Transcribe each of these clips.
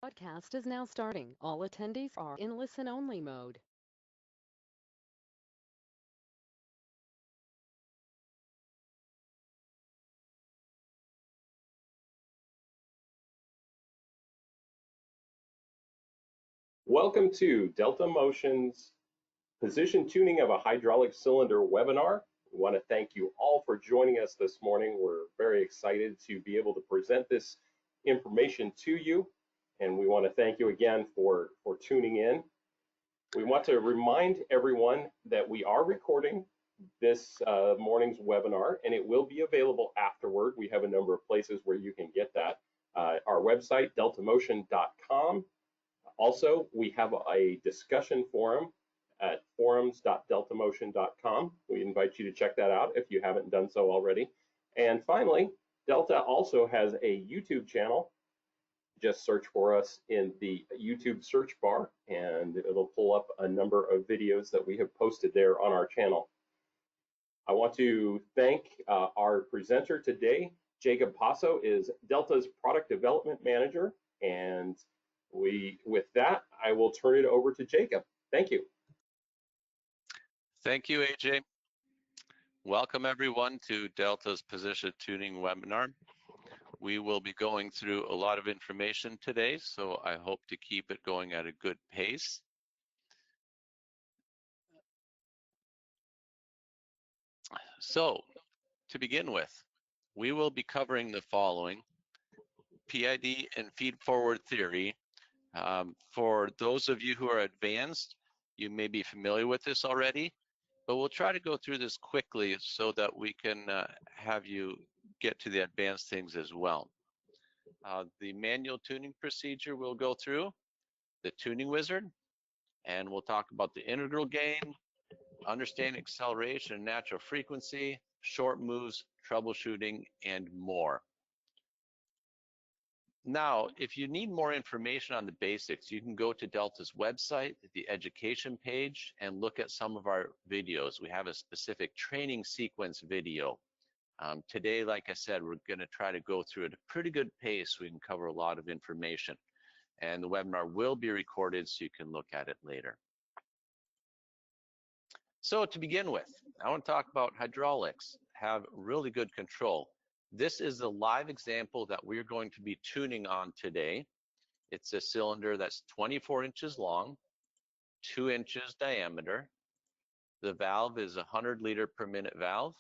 Broadcast is now starting. All attendees are in listen-only mode. Welcome to Delta Motion's Position Tuning of a Hydraulic Cylinder webinar. We want to thank you all for joining us this morning. We're very excited to be able to present this information to you, and we want to thank you again for tuning in. We want to remind everyone that we are recording this morning's webinar, and it will be available afterward. We have a number of places where you can get that. Our website, deltamotion.com. Also, we have a discussion forum at forums.deltamotion.com. We invite you to check that out if you haven't done so already. And finally, Delta also has a YouTube channel. Just search for us in the YouTube search bar, and it'll pull up a number of videos that we have posted there on our channel. I want to thank our presenter today. Jacob Paso is Delta's Product Development Manager, and with that, I will turn it over to Jacob. Thank you. Thank you, AJ. Welcome everyone to Delta's Position Tuning webinar. We will be going through a lot of information today, so I hope to keep it going at a good pace. So, to begin with, we will be covering the following: PID and feed-forward theory. For those of you who are advanced, you may be familiar with this already, but we'll try to go through this quickly so that we can have you get to the advanced things as well. The manual tuning procedure we'll go through, the tuning wizard, and we'll talk about the integral gain, understanding acceleration and natural frequency, short moves, troubleshooting, and more. Now, if you need more information on the basics, you can go to Delta's website, the education page, and look at some of our videos. We have a specific training sequence video. Today, like I said, we're going to try to go through at a pretty good pace. We can cover a lot of information. And the webinar will be recorded so you can look at it later. So to begin with, I want to talk about hydraulics. Have really good control. This is a live example that we're going to be tuning on today. It's a cylinder that's 24 inches long, 2 inches diameter. The valve is a 100 liter per minute valve,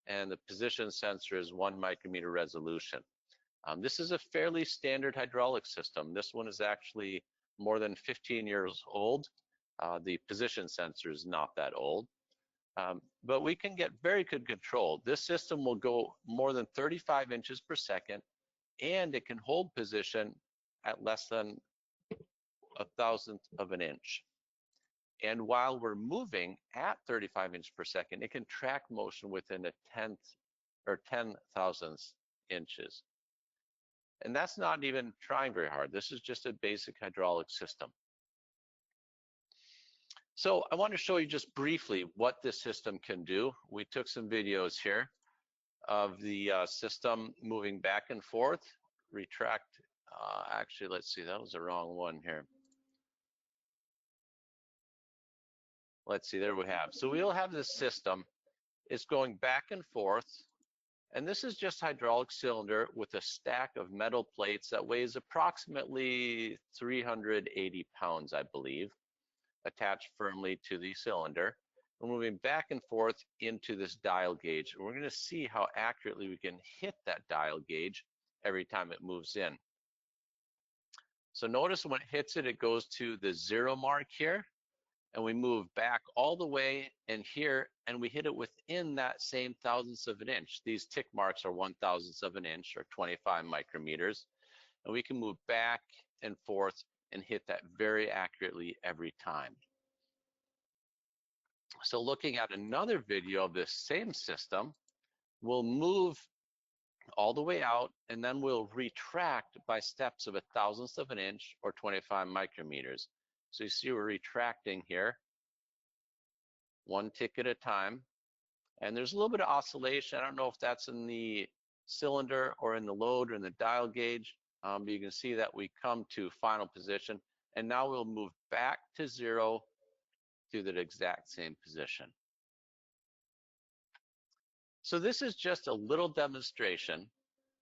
and the position sensor is 1 micrometer resolution. This is a fairly standard hydraulic system. This one is actually more than 15 years old. The position sensor is not that old. But we can get very good control. This system will go more than 35 inches per second, and it can hold position at less than a thousandth of an inch. And while we're moving at 35 inches per second, it can track motion within a tenth or 10 thousandths inches. And that's not even trying very hard. This is just a basic hydraulic system. So I want to show you just briefly what this system can do. We took some videos here of the system moving back and forth, retract. Actually, let's see, that was the wrong one here. Let's see, there we have. So we'll have this system. It's going back and forth. And this is just hydraulic cylinder with a stack of metal plates that weighs approximately 380 pounds, I believe, attached firmly to the cylinder. We're moving back and forth into this dial gauge. And we're going to see how accurately we can hit that dial gauge every time it moves in. So notice when it hits it, it goes to the 0 mark here, and we move back all the way in here, and we hit it within that same thousandths of an inch. These tick marks are 1/1000th of an inch, or 25 micrometers. And we can move back and forth and hit that very accurately every time. So looking at another video of this same system, we'll move all the way out, and then we'll retract by steps of a thousandth of an inch, or 25 micrometers. So you see we're retracting here, one tick at a time. And there's a little bit of oscillation. I don't know if that's in the cylinder or in the load or in the dial gauge, You can see that we come to final position, and now we'll move back to 0 to that exact same position. So this is just a little demonstration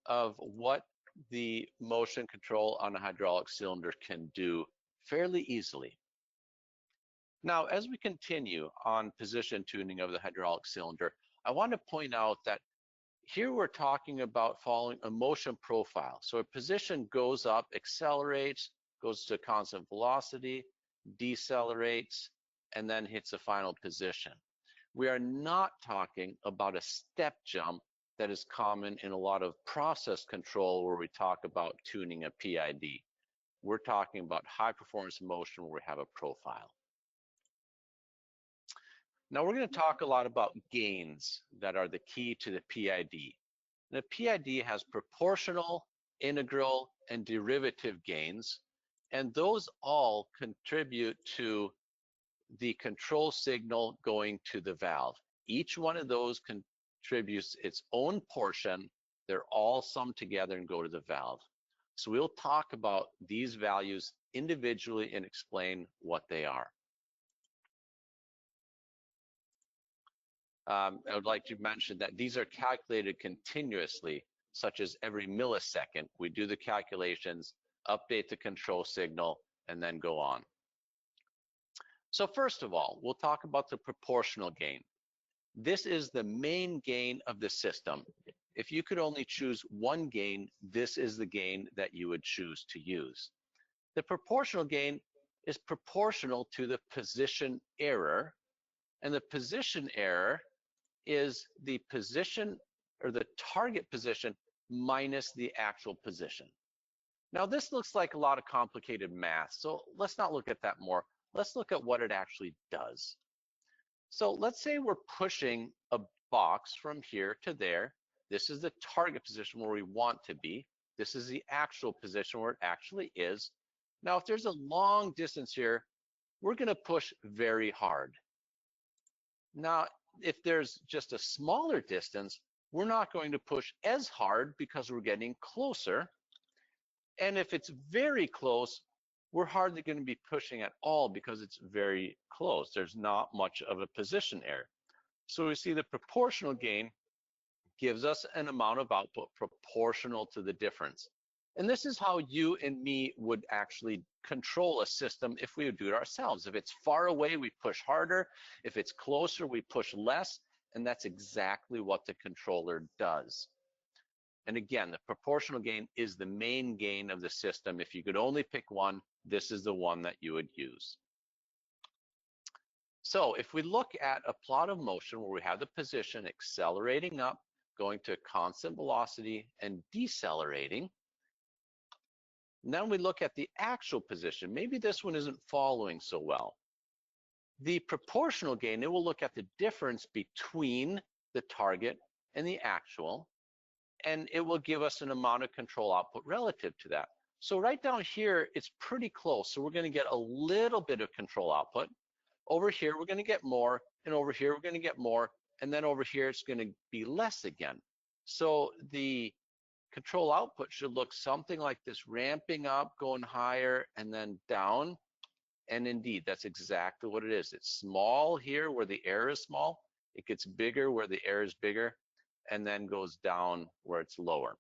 of what the motion control on a hydraulic cylinder can do fairly easily. Now, as we continue on position tuning of the hydraulic cylinder, I want to point out that here we're talking about following a motion profile. So a position goes up, accelerates, goes to constant velocity, decelerates, and then hits a final position. We are not talking about a step jump that is common in a lot of process control where we talk about tuning a PID. We're talking about high performance motion where we have a profile. Now we're going to talk a lot about gains that are the key to the PID. The PID has proportional, integral, and derivative gains, and those all contribute to the control signal going to the valve. Each one of those contributes its own portion. They're all summed together and go to the valve. So we'll talk about these values individually and explain what they are. I would like to mention that these are calculated continuously, such as every millisecond. We do the calculations, update the control signal, and then go on. So first of all, we'll talk about the proportional gain. This is the main gain of the system. If you could only choose one gain, this is the gain that you would choose to use. The proportional gain is proportional to the position error, and the position error is the position or the target position minus the actual position. Now this looks like a lot of complicated math, so let's not look at that more. Let's look at what it actually does. So let's say we're pushing a box from here to there. This is the target position where we want to be. This is the actual position where it actually is. Now if there's a long distance here, we're going to push very hard. Now if there's just a smaller distance, we're not going to push as hard because we're getting closer. And if it's very close, we're hardly going to be pushing at all because it's very close. There's not much of a position error. So we see the proportional gain gives us an amount of output proportional to the difference. And this is how you and me would actually control a system if we would do it ourselves. If it's far away, we push harder. If it's closer, we push less. And that's exactly what the controller does. And again, the proportional gain is the main gain of the system. If you could only pick one, this is the one that you would use. So if we look at a plot of motion where we have the position accelerating up, going to constant velocity and decelerating, and then we look at the actual position. Maybe this one isn't following so well. The proportional gain, it will look at the difference between the target and the actual, and it will give us an amount of control output relative to that. So right down here, it's pretty close. So we're going to get a little bit of control output. Over here, we're going to get more, and over here, we're going to get more, and then over here, it's going to be less again. So the control output should look something like this, ramping up, going higher, and then down. And indeed, that's exactly what it is. It's small here where the error is small. It gets bigger where the error is bigger, and then goes down where it's lower.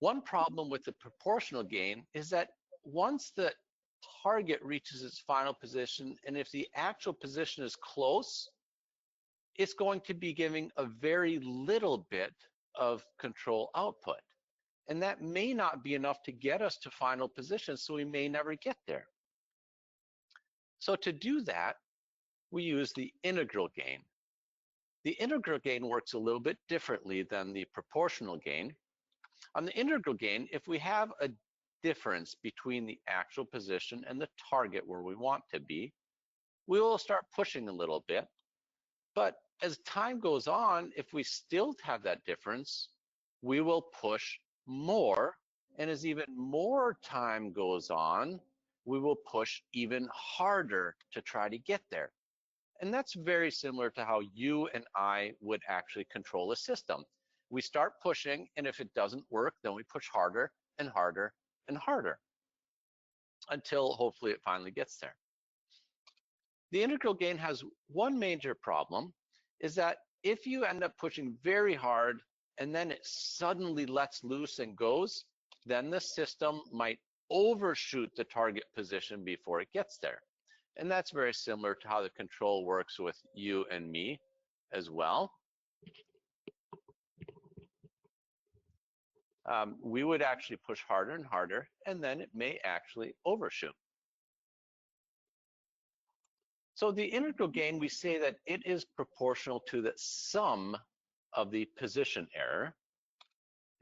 One problem with the proportional gain is that once the target reaches its final position, and if the actual position is close, it's going to be giving a very little bit of control output. And that may not be enough to get us to final position, so we may never get there. So to do that, we use the integral gain. The integral gain works a little bit differently than the proportional gain. On the integral gain, if we have a difference between the actual position and the target where we want to be, we will start pushing a little bit. But as time goes on, if we still have that difference, we will push more. And as even more time goes on, we will push even harder to try to get there. And that's very similar to how you and I would actually control a system. We start pushing, and if it doesn't work, then we push harder and harder and harder until hopefully it finally gets there. The integral gain has one major problem, is that if you end up pushing very hard and then it suddenly lets loose and goes, then the system might overshoot the target position before it gets there. And that's very similar to how the control works with you and me as well. We would actually push harder and harder, and then it may actually overshoot. So the integral gain, we say that it is proportional to the sum of the position error.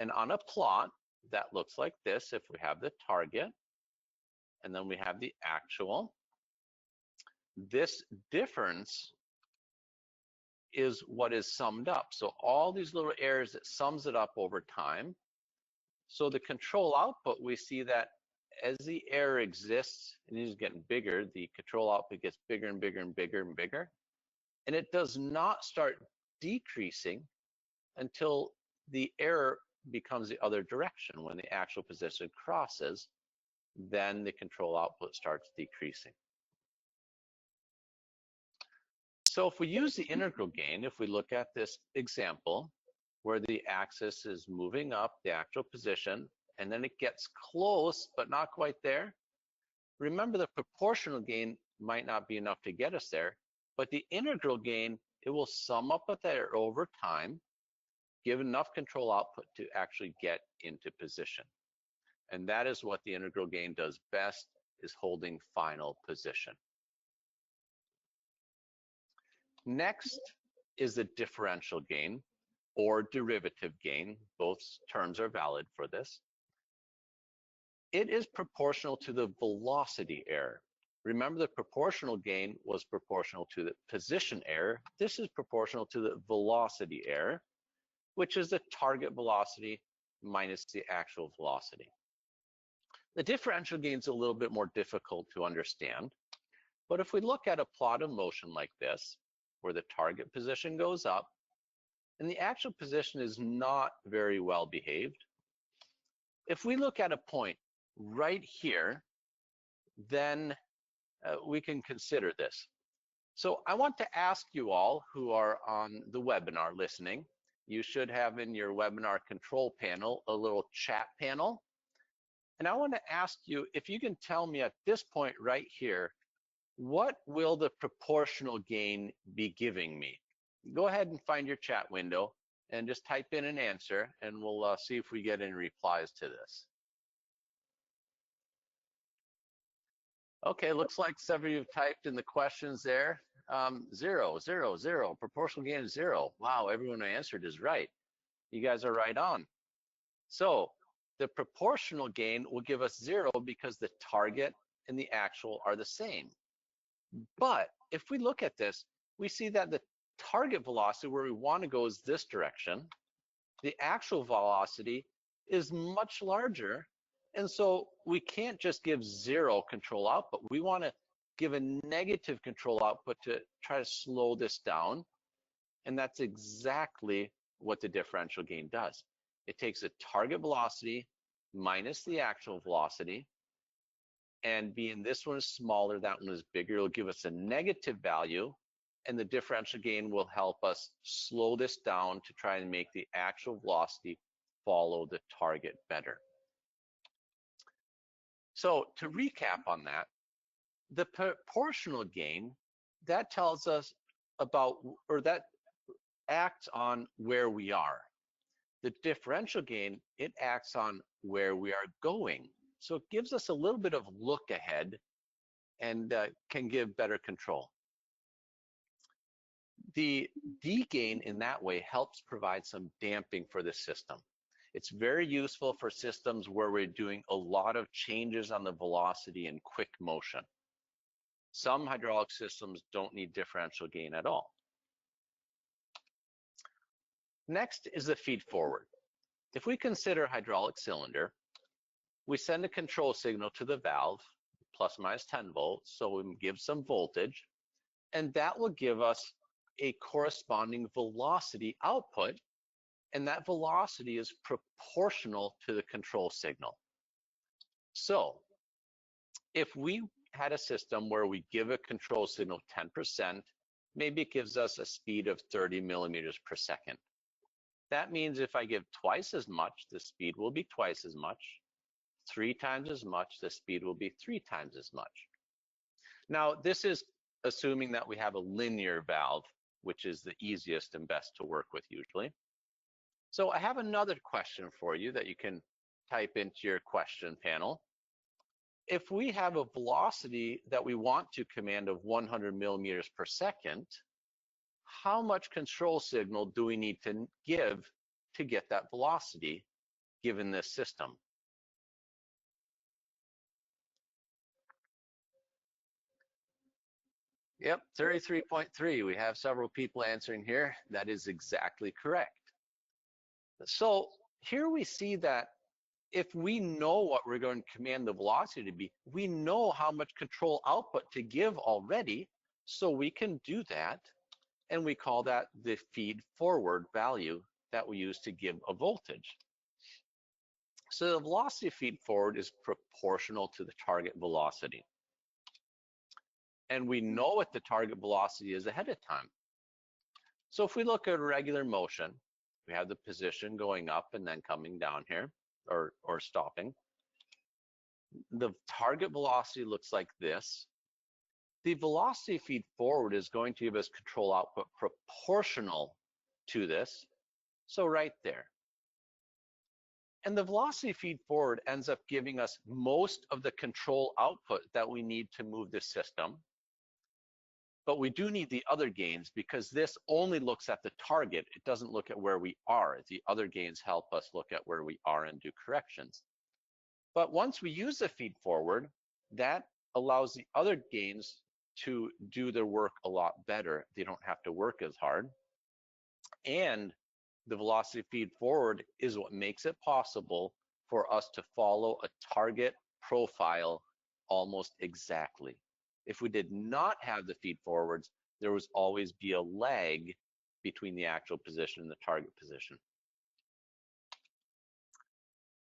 And on a plot, that looks like this if we have the target, and then we have the actual. This difference is what is summed up. So all these little errors, it sums it up over time. So the control output, we see that as the error exists and is getting bigger, the control output gets bigger and bigger and bigger and bigger. And it does not start decreasing until the error becomes the other direction. When the actual position crosses, then the control output starts decreasing. So if we use the integral gain, if we look at this example where the axis is moving up the actual position, and then it gets close, but not quite there. Remember, the proportional gain might not be enough to get us there, but the integral gain, it will sum up with that over time, give enough control output to actually get into position. And that is what the integral gain does best, is holding final position. Next is the differential gain or derivative gain. Both terms are valid for this. It is proportional to the velocity error. Remember, the proportional gain was proportional to the position error. This is proportional to the velocity error, which is the target velocity minus the actual velocity. The differential gain is a little bit more difficult to understand, but if we look at a plot of motion like this, where the target position goes up and the actual position is not very well behaved, if we look at a point right here, then we can consider this. So I want to ask you all who are on the webinar listening, you should have in your webinar control panel a little chat panel. And I want to ask you if you can tell me at this point right here, what will the proportional gain be giving me? Go ahead and find your chat window and just type in an answer, and we'll see if we get any replies to this. Okay, looks like several of you have typed in the questions there. 0, 0, 0, proportional gain is 0. Wow, everyone who answered is right. You guys are right on. So the proportional gain will give us 0 because the target and the actual are the same. But if we look at this, we see that the target velocity where we want to go is this direction. The actual velocity is much larger. And so we can't just give 0 control output. We want to give a negative control output to try to slow this down. And that's exactly what the differential gain does. It takes the target velocity minus the actual velocity, and being this one is smaller, that one is bigger, it'll give us a negative value, and the differential gain will help us slow this down to try and make the actual velocity follow the target better. So to recap on that, the proportional gain, that tells us about, or that acts on where we are. The differential gain, it acts on where we are going. So it gives us a little bit of look ahead and can give better control. The D gain in that way helps provide some damping for the system. It's very useful for systems where we're doing a lot of changes on the velocity in quick motion. Some hydraulic systems don't need differential gain at all. Next is the feed forward. If we consider a hydraulic cylinder, we send a control signal to the valve, plus or minus 10 volts, so we give some voltage, and that will give us a corresponding velocity output and that velocity is proportional to the control signal. So if we had a system where we give a control signal 10%, maybe it gives us a speed of 30 millimeters per second. That means if I give twice as much, the speed will be twice as much. 3 times as much, the speed will be 3 times as much. Now, this is assuming that we have a linear valve, which is the easiest and best to work with usually. So I have another question for you that you can type into your question panel. If we have a velocity that we want to command of 100 millimeters per second, how much control signal do we need to give to get that velocity given this system? Yep, 33.3. We have several people answering here. That is exactly correct. So here we see that if we know what we're going to command the velocity to be, we know how much control output to give already, so we can do that, and we call that the feed forward value that we use to give a voltage. So the velocity feed forward is proportional to the target velocity. And we know what the target velocity is ahead of time. So if we look at regular motion, we have the position going up and then coming down here, or stopping. The target velocity looks like this. The velocity feed forward is going to give us control output proportional to this, so right there. And the velocity feed forward ends up giving us most of the control output that we need to move this system. But we do need the other gains because this only looks at the target. It doesn't look at where we are. The other gains help us look at where we are and do corrections. But once we use the feed forward, that allows the other gains to do their work a lot better. They don't have to work as hard. And the velocity feed forward is what makes it possible for us to follow a target profile almost exactly. If we did not have the feed forwards, there would always be a lag between the actual position and the target position.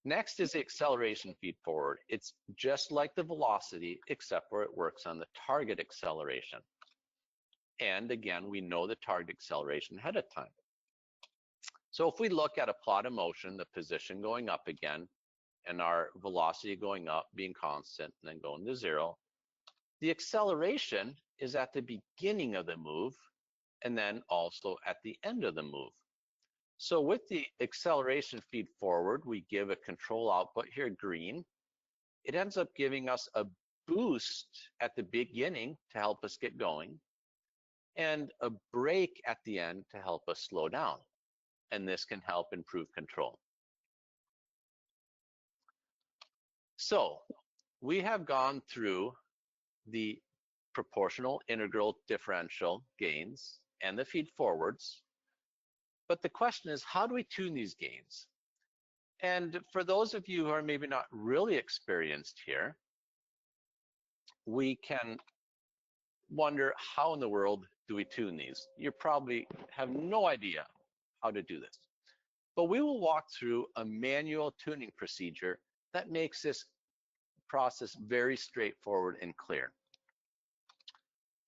Next is the acceleration feed forward. It's just like the velocity, except where it works on the target acceleration. And again, we know the target acceleration ahead of time. So if we look at a plot of motion, the position going up again, and our velocity going up, being constant, and then going to 0, the acceleration is at the beginning of the move, and then also at the end of the move. So with the acceleration feed forward, we give a control output here, green. It ends up giving us a boost at the beginning to help us get going, and a brake at the end to help us slow down. And this can help improve control. So we have gone through the proportional, integral, differential gains and the feed forwards. But the question is, how do we tune these gains? And for those of you who are maybe not really experienced here, we can wonder, how in the world do we tune these? You probably have no idea how to do this. But we will walk through a manual tuning procedure that makes this process very straightforward and clear.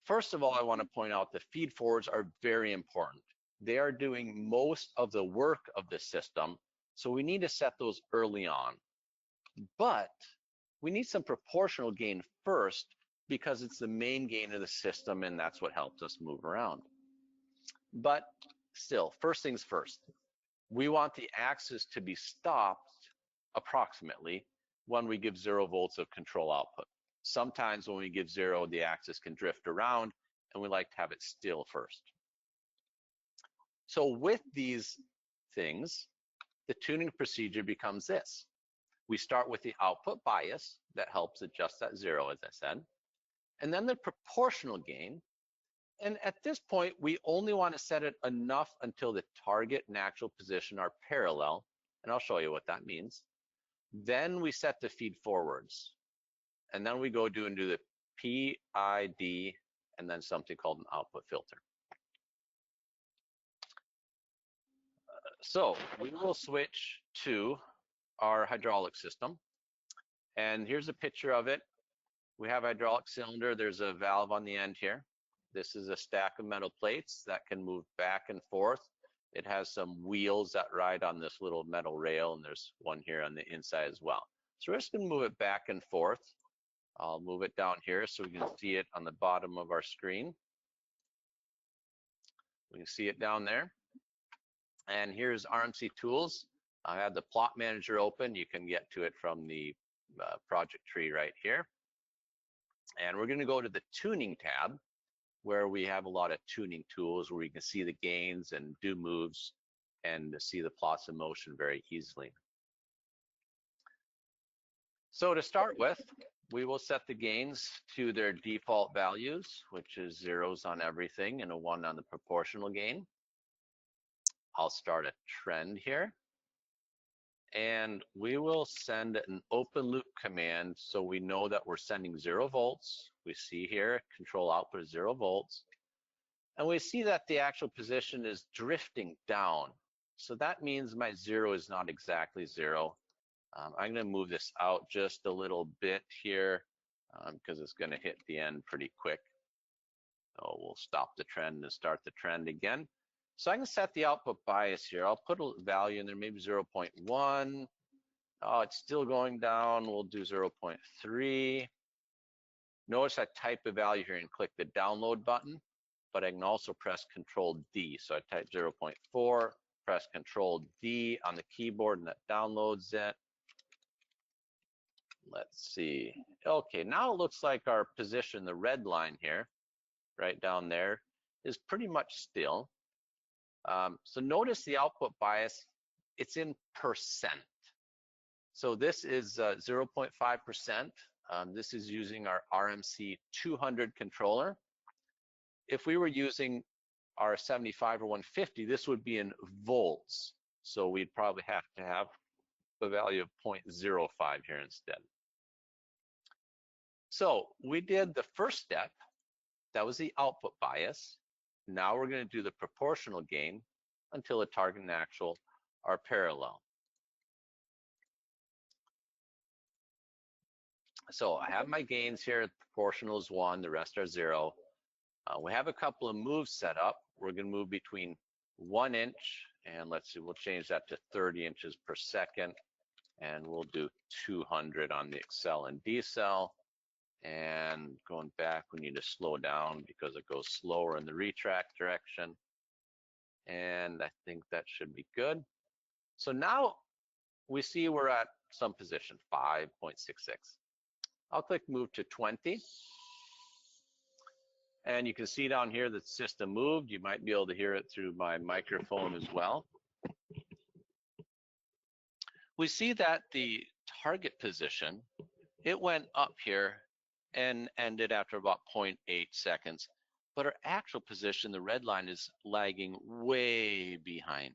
First of all, I want to point out the feed forwards are very important. They are doing most of the work of the system, so we need to set those early on. But we need some proportional gain first because it's the main gain of the system and that's what helps us move around. But still, first things first, we want the axis to be stopped approximately when we give 0 volts of control output. Sometimes when we give 0, the axis can drift around, and we like to have it still first. So with these things, the tuning procedure becomes this. We start with the output bias that helps adjust that 0, as I said, and then the proportional gain. And at this point, we only want to set it enough until the target and actual position are parallel, and I'll show you what that means. Then we set the feed forwards, and then we go do the PID, and then something called an output filter. So we will switch to our hydraulic system. And here's a picture of it. We have a hydraulic cylinder. There's a valve on the end here. This is a stack of metal plates that can move back and forth. It has some wheels that ride on this little metal rail, and there's one here on the inside as well. So we're just going to move it back and forth. I'll move it down here so we can see it on the bottom of our screen. We can see it down there. And here's RMCTools. I have the plot manager open. You can get to it from the project tree right here. And we're going to go to the tuning tab, where we have a lot of tuning tools where we can see the gains and do moves and see the plots in motion very easily. So to start with, we will set the gains to their default values, which is zeros on everything and a 1 on the proportional gain. I'll start a trend here. And we will send an open loop command so we know that we're sending 0 volts. We see here control output is 0 volts. And we see that the actual position is drifting down. So that means my 0 is not exactly 0. I'm going to move this out just a little bit here because it's going to hit the end pretty quick. So we'll stop the trend and start the trend again. So I can set the output bias here. I'll put a value in there, maybe 0.1. Oh, it's still going down. We'll do 0.3. Notice I type a value here and click the download button, but I can also press Control D. So I type 0.4, press Control D on the keyboard, and that downloads it. Let's see. Okay, now it looks like our position, the red line here, right down there, is pretty much still. So notice the output bias, it's in percent. So this is 0.5%. This is using our RMC 200 controller. If we were using our 75 or 150, this would be in volts. So we'd probably have to have a value of 0.05 here instead. So we did the first step. That was the output bias. Now we're going to do the proportional gain until the target and actual are parallel. So I have my gains here. Proportional is 1, the rest are 0. We have a couple of moves set up. We're going to move between 1 inch and let's see, we'll change that to 30 inches per second, and we'll do 200 on the accel and decel. And going back, we need to slow down because it goes slower in the retract direction. And I think that should be good. So now we see we're at some position, 5.66. I'll click move to 20. And you can see down here that the system moved. You might be able to hear it through my microphone as well. We see that the target position, it went up here and ended after about 0.8 seconds. But our actual position, the red line, is lagging way behind.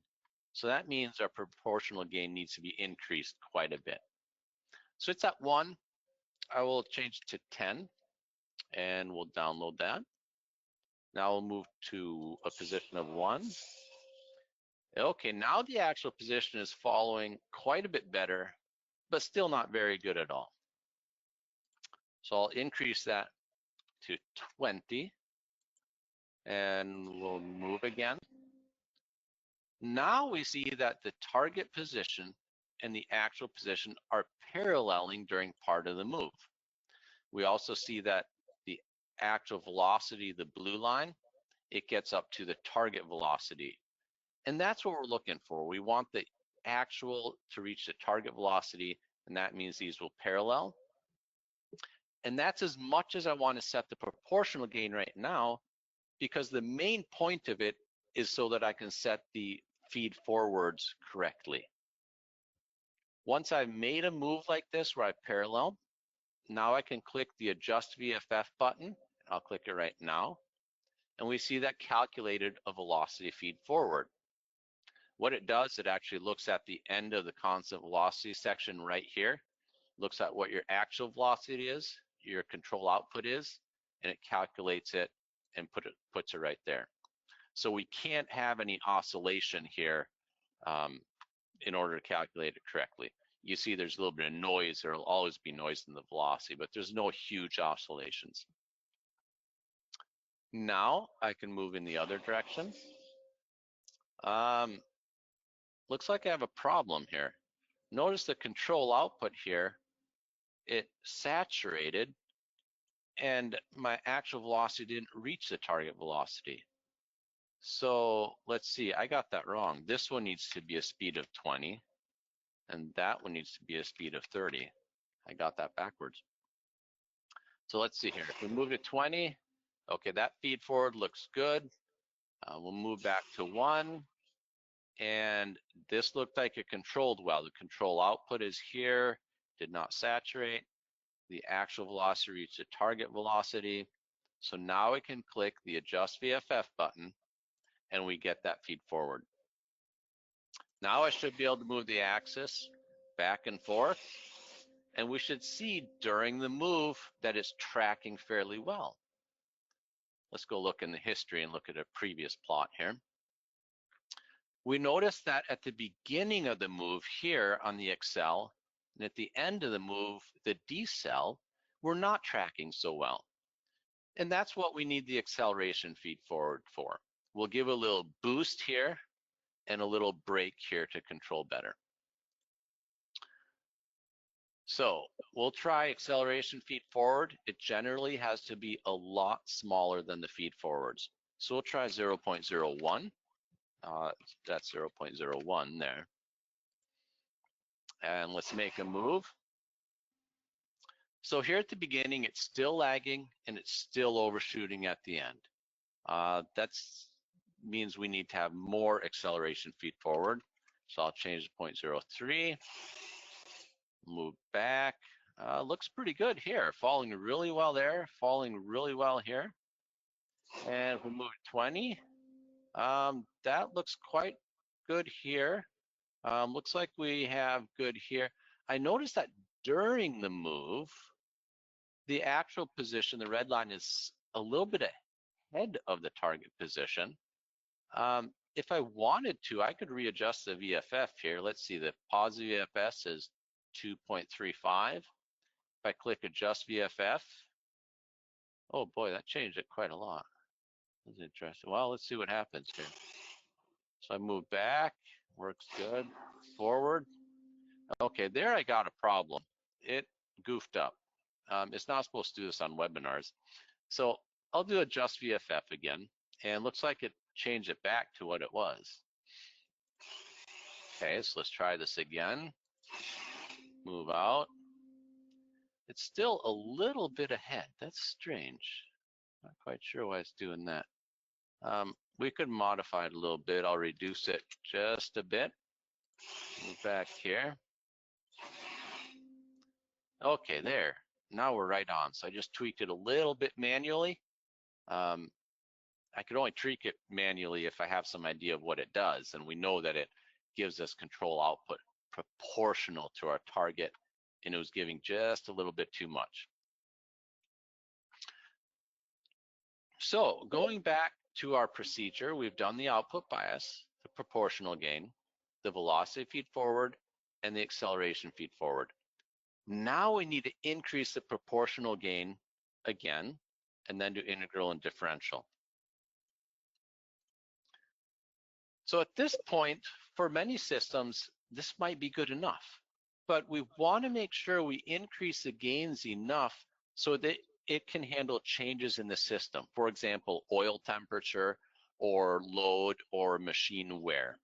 So that means our proportional gain needs to be increased quite a bit. So it's at 1. I will change to 10 and we'll download that. Now we'll move to a position of 1. Okay, now the actual position is following quite a bit better, but still not very good at all. So I'll increase that to 20 and we'll move again. Now we see that the target position and the actual position are paralleling during part of the move. We also see that the actual velocity, the blue line, it gets up to the target velocity. And that's what we're looking for. We want the actual to reach the target velocity, and that means these will parallel. And that's as much as I want to set the proportional gain right now, because the main point of it is so that I can set the feed forwards correctly. Once I've made a move like this where I parallel, now I can click the Adjust VFF button. I'll click it right now. And we see that calculated a velocity feed forward. What it does, it actually looks at the end of the constant velocity section right here, looks at what your actual velocity is, your control output is, and it calculates it and puts it right there. So we can't have any oscillation here in order to calculate it correctly. You see there's a little bit of noise. There will always be noise in the velocity, but there's no huge oscillations. Now I can move in the other direction. Looks like I have a problem here. Notice the control output here, it saturated and my actual velocity didn't reach the target velocity. So let's see, I got that wrong. This one needs to be a speed of 20 and that one needs to be a speed of 30. I got that backwards. So let's see here, if we move to 20, okay, that feed forward looks good. We'll move back to 1. And this looked like it controlled well. The control output is here, did not saturate. The actual velocity reached the target velocity. So now we can click the Adjust VFF button and we get that feed forward. Now I should be able to move the axis back and forth, and we should see during the move that it's tracking fairly well. Let's go look in the history and look at a previous plot here. We notice that at the beginning of the move here on the accel, and at the end of the move, the decel, we're not tracking so well. And that's what we need the acceleration feed forward for. We'll give a little boost here and a little brake here to control better. So we'll try acceleration feed forward. It generally has to be a lot smaller than the feed forwards. So we'll try 0.01. That's 0.01 there. And let's make a move. So here at the beginning, it's still lagging and it's still overshooting at the end. That means we need to have more acceleration feed forward. So I'll change to 0.03, move back. Looks pretty good here, falling really well there, falling really well here. And if we move to 20, that looks quite good here. Looks like we have good here. I noticed that during the move, the actual position, the red line, is a little bit ahead of the target position. If I wanted to, I could readjust the VFF here. Let's see, the positive VFS is 2.35. If I click Adjust VFF, oh boy, that changed it quite a lot. That's interesting. Well, let's see what happens here. So I move back, works good, forward. Okay, there I got a problem. It goofed up. It's not supposed to do this on webinars. So I'll do Adjust VFF again, and looks like it changed it back to what it was. Okay, so let's try this again. Move out. It's still a little bit ahead. That's strange. Not quite sure why it's doing that. We could modify it a little bit. I'll reduce it just a bit. Move back here. Okay, there. Now we're right on. So I just tweaked it a little bit manually. I could only tweak it manually if I have some idea of what it does, and we know that it gives us control output proportional to our target, and it was giving just a little bit too much. So going back to our procedure, we've done the output bias, the proportional gain, the velocity feed forward, and the acceleration feed forward. Now we need to increase the proportional gain again, and then do integral and differential. So at this point, for many systems, this might be good enough, but we want to make sure we increase the gains enough so that it can handle changes in the system. For example, oil temperature or load or machine wear.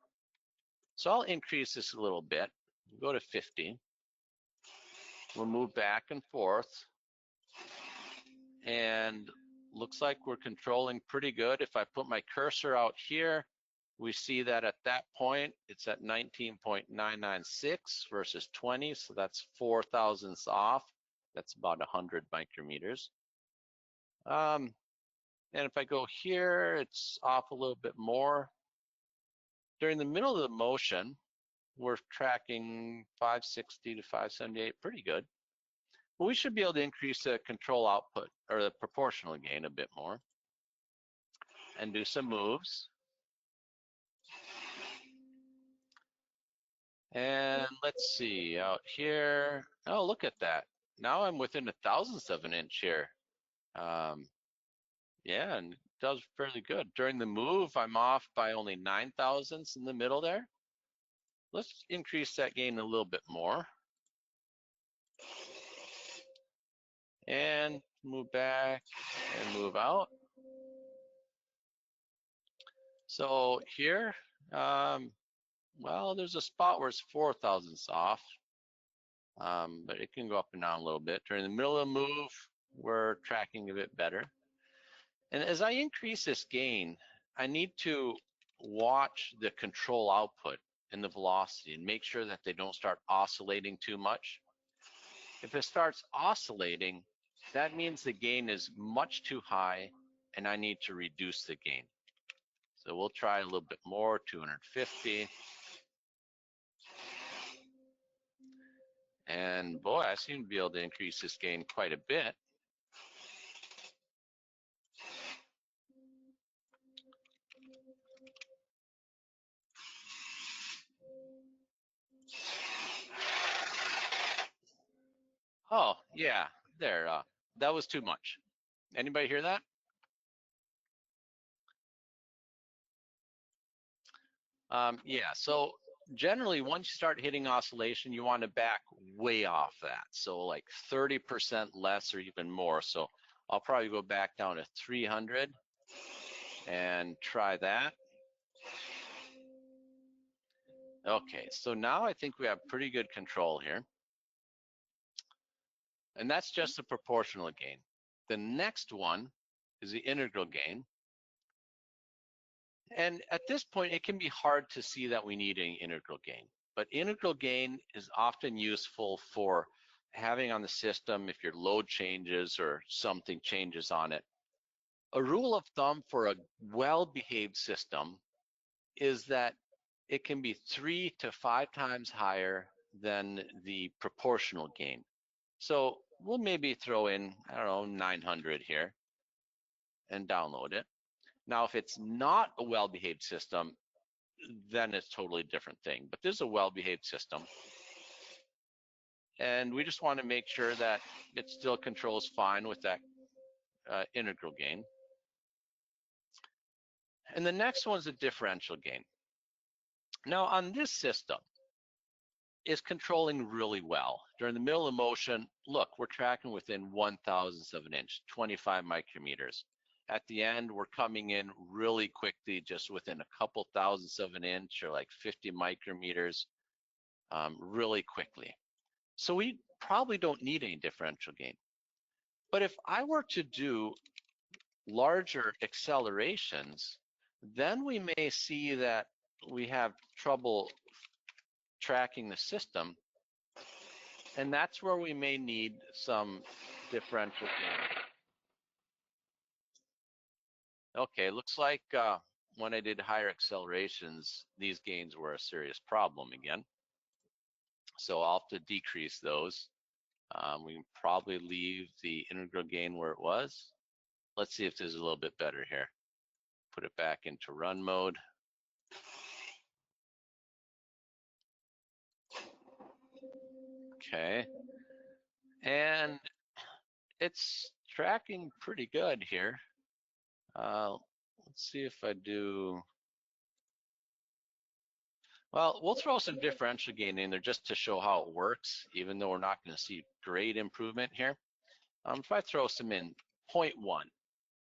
So I'll increase this a little bit, go to 50. We'll move back and forth, and looks like we're controlling pretty good. If I put my cursor out here, we see that at that point, it's at 19.996 versus 20, so that's 4 thousandths off. That's about 100 micrometers. And if I go here, it's off a little bit more. During the middle of the motion, we're tracking 560 to 578, pretty good. But we should be able to increase the control output, or the proportional gain, a bit more, and do some moves. And let's see out here. Oh, look at that. Now I'm within a thousandth of an inch here. Yeah, and it does fairly good. During the move, I'm off by only 9 thousandths in the middle there. Let's increase that gain a little bit more. And move back and move out. So here, well, there's a spot where it's 4 thousandths off, but it can go up and down a little bit. During the middle of the move, we're tracking a bit better. And as I increase this gain, I need to watch the control output and the velocity and make sure that they don't start oscillating too much. If it starts oscillating, that means the gain is much too high and I need to reduce the gain. So we'll try a little bit more, 250. And boy, I seem to be able to increase this gain quite a bit. Oh, yeah, there, that was too much. Anybody hear that? Yeah, so generally once you start hitting oscillation, you want to back way off that. So like 30% less or even more. So I'll probably go back down to 300 and try that. Okay, so now I think we have pretty good control here. And that's just the proportional gain. The next one is the integral gain. And at this point, it can be hard to see that we need any integral gain. But integral gain is often useful for having on the system if your load changes or something changes on it. A rule of thumb for a well-behaved system is that it can be 3 to 5 times higher than the proportional gain. So we'll maybe throw in, I don't know, 900 here and download it. Now, if it's not a well-behaved system, then it's totally a different thing. But this is a well-behaved system. And we just want to make sure that it still controls fine with that integral gain. And the next one's a differential gain. Now, on this system, it's controlling really well. During the middle of motion, look, we're tracking within 1/1000th of an inch, 25 micrometers. At the end, we're coming in really quickly, just within a couple thousandths of an inch or like 50 micrometers, really quickly. So we probably don't need any differential gain. But if I were to do larger accelerations, then we may see that we have trouble tracking the system. And that's where we may need some differential gain. Okay, looks like when I did higher accelerations, these gains were a serious problem again. So I'll have to decrease those. We can probably leave the integral gain where it was. Let's see if this is a little bit better here. Put it back into run mode. Okay. And it's tracking pretty good here. Let's see if I do. Well, we'll throw some differential gain in there just to show how it works, even though we're not going to see great improvement here. If I throw some in 0.1,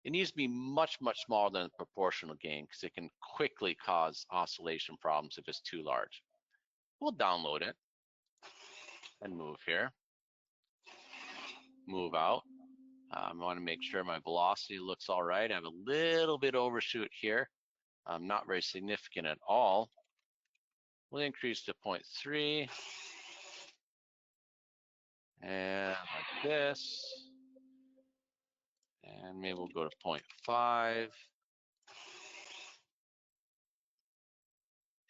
it needs to be much, much smaller than the proportional gain because it can quickly cause oscillation problems if it's too large. We'll download it and move here. Move out. I want to make sure my velocity looks all right. I have a little bit overshoot here. Not very significant at all. We'll increase to 0.3. And like this. And maybe we'll go to 0.5.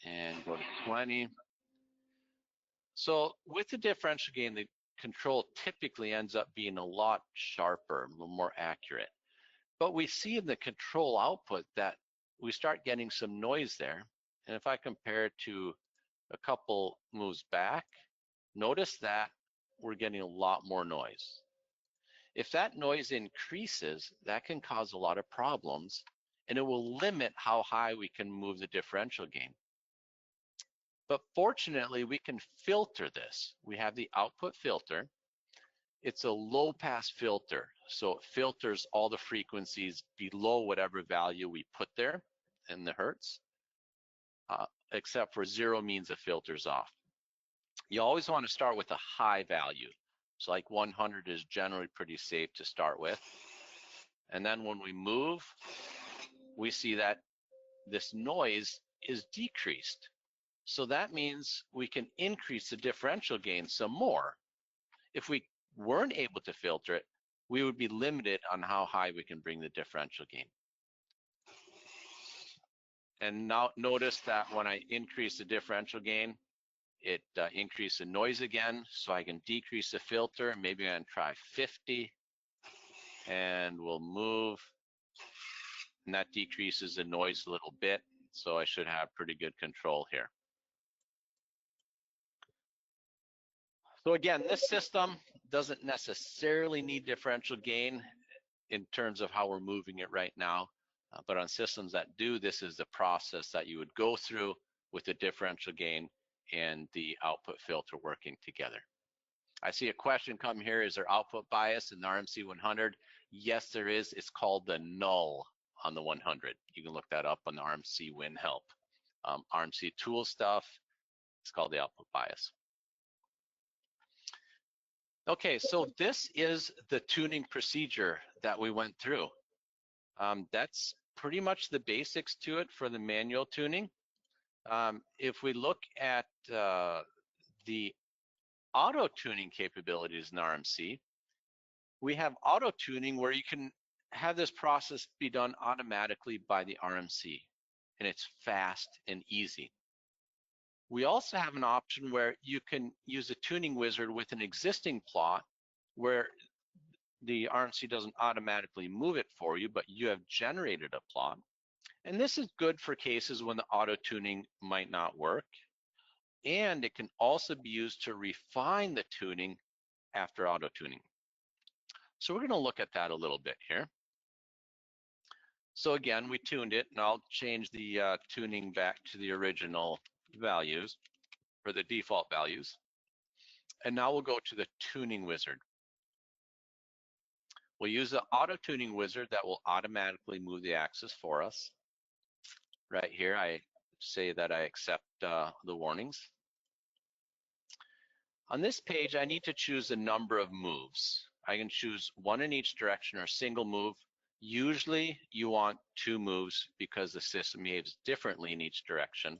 And go to 20. So with the differential gain, the control typically ends up being a lot sharper, a little more accurate. But we see in the control output that we start getting some noise there. And if I compare it to a couple moves back, notice that we're getting a lot more noise. If that noise increases, that can cause a lot of problems, and it will limit how high we can move the differential gain. But fortunately, we can filter this. We have the output filter. It's a low pass filter, so it filters all the frequencies below whatever value we put there in the hertz, except for 0 means the filter's off. You always want to start with a high value. So like 100 is generally pretty safe to start with. And then when we move, we see that this noise is decreased. So that means we can increase the differential gain some more. If we weren't able to filter it, we would be limited on how high we can bring the differential gain. And now notice that when I increase the differential gain, it increased the noise again, so I can decrease the filter. Maybe I'm gonna try 50, and we'll move, and that decreases the noise a little bit, so I should have pretty good control here. So again, this system doesn't necessarily need differential gain in terms of how we're moving it right now, but on systems that do, this is the process that you would go through with the differential gain and the output filter working together. I see a question come here, is there output bias in the RMC 100? Yes, there is. It's called the null on the 100. You can look that up on the RMC Win Help. RMCTools stuff, it's called the output bias. Okay, so this is the tuning procedure that we went through. That's pretty much the basics to it for the manual tuning. If we look at the auto tuning capabilities in RMC, we have auto tuning where you can have this process be done automatically by the RMC, and it's fast and easy. We also have an option where you can use a tuning wizard with an existing plot where the RMC doesn't automatically move it for you, but you have generated a plot. And this is good for cases when the auto tuning might not work. And it can also be used to refine the tuning after auto tuning. So we're going to look at that a little bit here. So again, we tuned it, and I'll change the tuning back to the original values, or the default values. And now we'll go to the tuning wizard. We'll use the auto tuning wizard that will automatically move the axis for us. Right here, I say that I accept the warnings. On this page, I need to choose a number of moves. I can choose one in each direction or a single move. Usually you want 2 moves because the system behaves differently in each direction,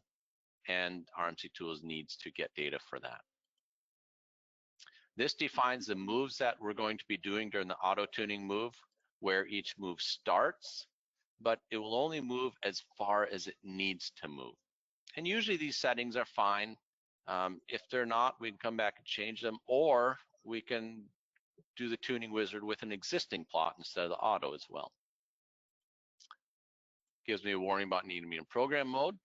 and RMCTools needs to get data for that. This defines the moves that we're going to be doing during the auto tuning move, where each move starts, but it will only move as far as it needs to move. And usually these settings are fine. If they're not, we can come back and change them, or we can do the tuning wizard with an existing plot instead of the auto as well. Gives me a warning about needing to be in program mode.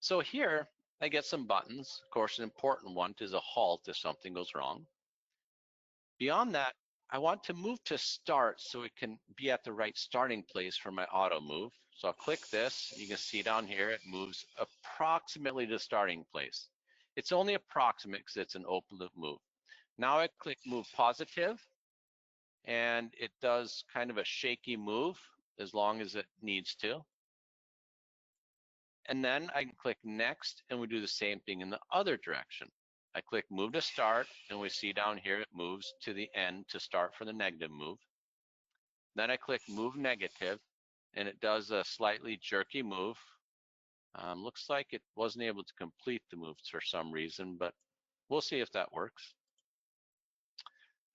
So here I get some buttons. Of course, an important one is a halt if something goes wrong. Beyond that, I want to move to start so it can be at the right starting place for my auto move. So I'll click this. You can see down here it moves approximately to the starting place. It's only approximate because it's an open loop move. Now I click move positive, and it does kind of a shaky move as long as it needs to. And then I can click next, and we do the same thing in the other direction. I click move to start, and we see down here it moves to the end to start for the negative move. Then I click move negative, and it does a slightly jerky move. Looks like it wasn't able to complete the move for some reason, but we'll see if that works.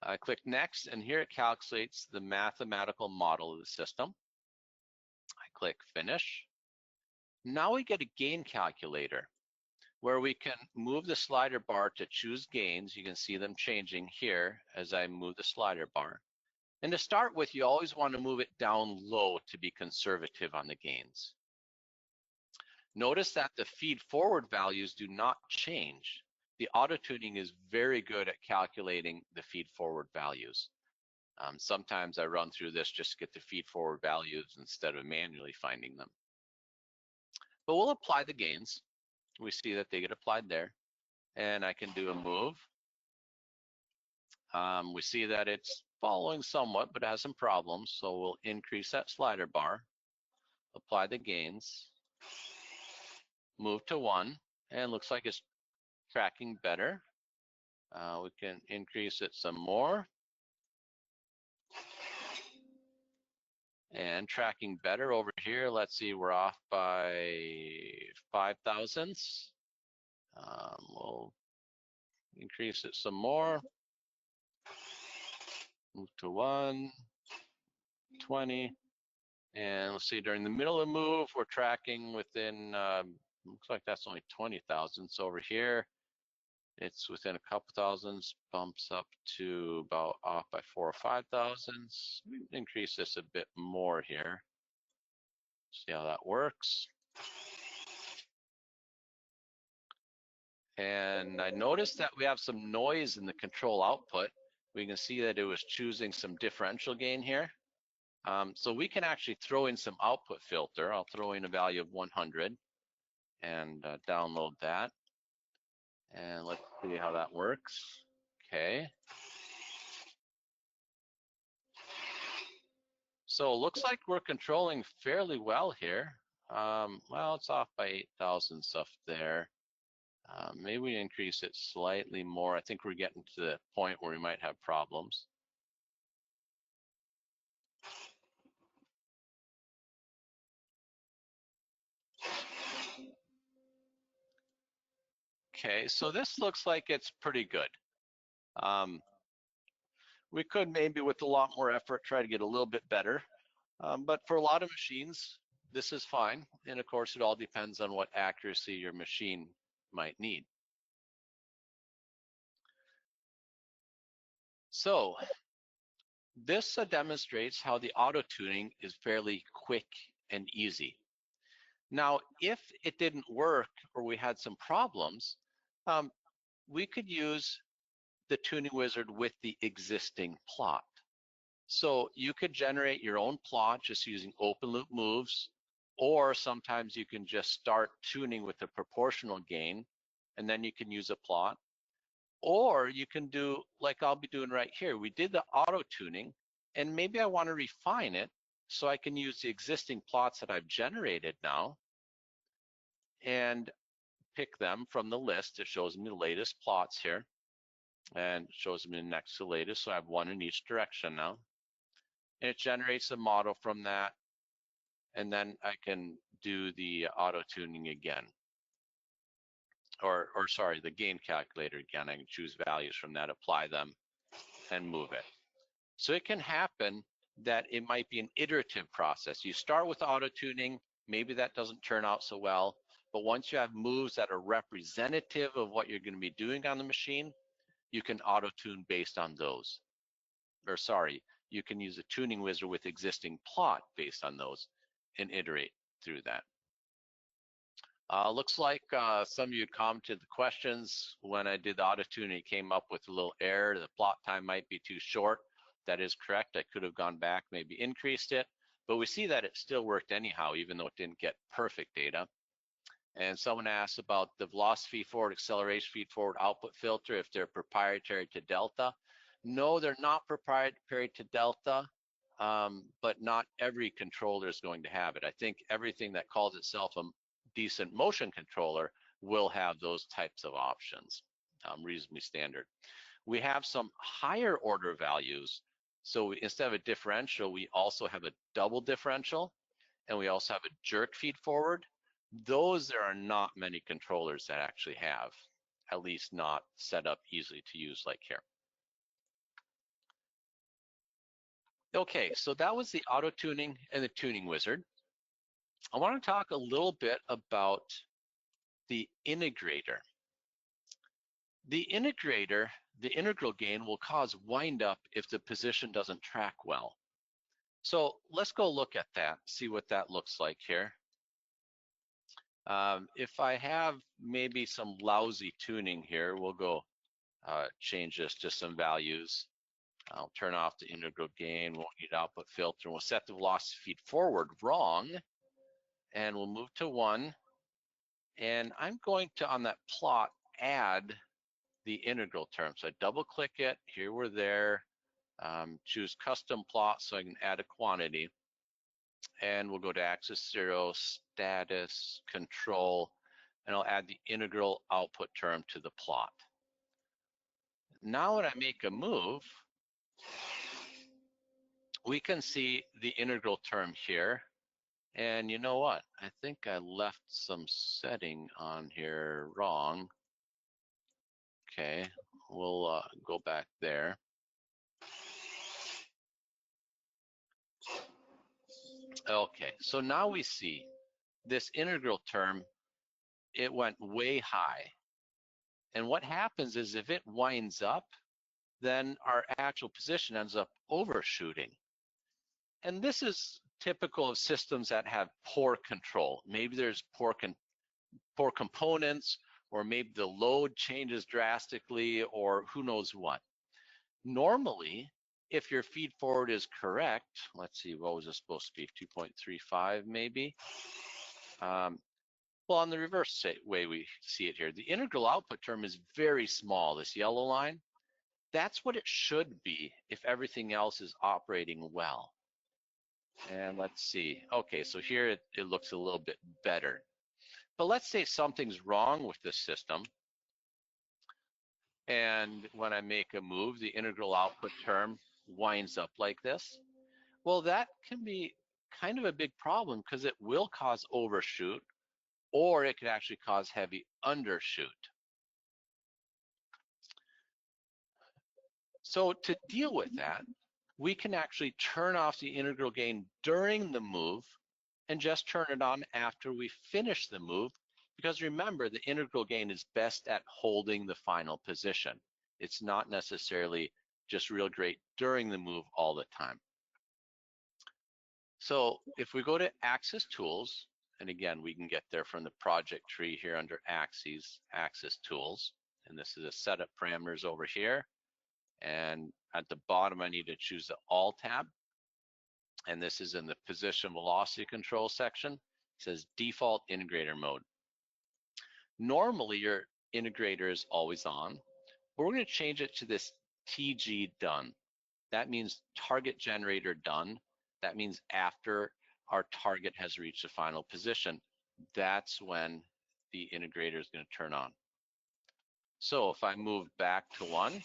I click next, and here it calculates the mathematical model of the system. I click finish. Now we get a gain calculator where we can move the slider bar to choose gains. You can see them changing here as I move the slider bar. And to start with, you always want to move it down low to be conservative on the gains. Notice that the feed forward values do not change. The auto tuning is very good at calculating the feed forward values. Sometimes I run through this just to get the feed forward values instead of manually finding them. But we'll apply the gains. We see that they get applied there, and I can do a move. We see that it's following somewhat, but has some problems. So we'll increase that slider bar, apply the gains, move to 1, and looks like it's tracking better. We can increase it some more. And tracking better over here. Let's see, we're off by 5 thousandths. We'll increase it some more. Move to 1, 20. And let's see, during the middle of the move, we're tracking within, looks like that's only 20 thousandths over here. It's within a couple thousandths, bumps up to about off by 4 or 5 thousandths. We increase this a bit more here. See how that works. And I noticed that we have some noise in the control output. We can see that it was choosing some differential gain here. So we can actually throw in some output filter. I'll throw in a value of 100 and download that. And let's see how that works. Okay. So it looks like we're controlling fairly well here. Well, it's off by 8 thousandths up there. Maybe we increase it slightly more. I think we're getting to the point where we might have problems. Okay, so this looks like it's pretty good. We could maybe with a lot more effort try to get a little bit better, but for a lot of machines, this is fine. And of course, it all depends on what accuracy your machine might need. So this demonstrates how the auto tuning is fairly quick and easy. Now, if it didn't work or we had some problems, we could use the tuning wizard with the existing plot. So you could generate your own plot just using open loop moves, or sometimes you can just start tuning with a proportional gain, and then you can use a plot. Or you can do like I'll be doing right here. We did the auto tuning, and maybe I want to refine it so I can use the existing plots that I've generated now and pick them from the list. It shows me the latest plots here and shows me next to the latest. So I have one in each direction now. And it generates a model from that. And then I can do the auto tuning again. Or sorry, the gain calculator again. I can choose values from that, apply them, and move it. So it can happen that it might be an iterative process. You start with auto tuning, maybe that doesn't turn out so well, but once you have moves that are representative of what you're going to be doing on the machine, you can auto tune based on those. Or sorry, you can use a tuning wizard with existing plot based on those and iterate through that. Looks like some of you commented the questions when I did the auto tuning. It came up with a little error. The plot time might be too short. That is correct. I could have gone back, maybe increased it, but we see that it still worked anyhow, even though it didn't get perfect data. And someone asked about the velocity feed forward, acceleration feed forward output filter, if they're proprietary to Delta. No, they're not proprietary to Delta, but not every controller is going to have it. I think everything that calls itself a decent motion controller will have those types of options, reasonably standard. We have some higher order values. So instead of a differential, we also have a double differential, and we also have a jerk feed forward. Those there are not many controllers that actually have, at least not set up easily to use like here. Okay, so that was the auto tuning and the tuning wizard. I want to talk a little bit about the integrator. The integrator, the integral gain, will cause windup if the position doesn't track well. So let's go look at that, see what that looks like here. If I have maybe some lousy tuning here, we'll go change this to some values. I'll turn off the integral gain, won't need output filter. We'll set the velocity feed forward wrong, and we'll move to 1. And I'm going to, on that plot, add the integral term. So I double click it, here we're there, choose custom plot so I can add a quantity. And we'll go to axis 0, status, control, and I'll add the integral output term to the plot. Now when I make a move, we can see the integral term here. And you know what? I think I left some setting on here wrong. Okay, we'll go back there. Okay, so now we see this integral term, it went way high. And what happens is if it winds up, then our actual position ends up overshooting. And this is typical of systems that have poor control. Maybe there's poor components, or maybe the load changes drastically, or who knows what. Normally, if your feed forward is correct, let's see, what was it supposed to be, 2.35 maybe? Well, on the reverse way we see it here, the integral output term is very small, this yellow line. That's what it should be if everything else is operating well. And let's see, okay, so here it looks a little bit better. But let's say something's wrong with this system. And when I make a move, the integral output term winds up like this. Well, that can be kind of a big problem because it will cause overshoot, or it could actually cause heavy undershoot. So to deal with that, we can actually turn off the integral gain during the move and just turn it on after we finish the move, because remember, the integral gain is best at holding the final position. It's not necessarily just real great during the move all the time. So if we go to Axis Tools, and again, we can get there from the project tree here under Axis Tools, and this is a setup parameters over here. And at the bottom, I need to choose the All tab. And this is in the position velocity control section. It says default integrator mode. Normally, your integrator is always on, but we're going to change it to this TG done. That means target generator done. That means after our target has reached the final position, that's when the integrator is going to turn on. So if I move back to 1,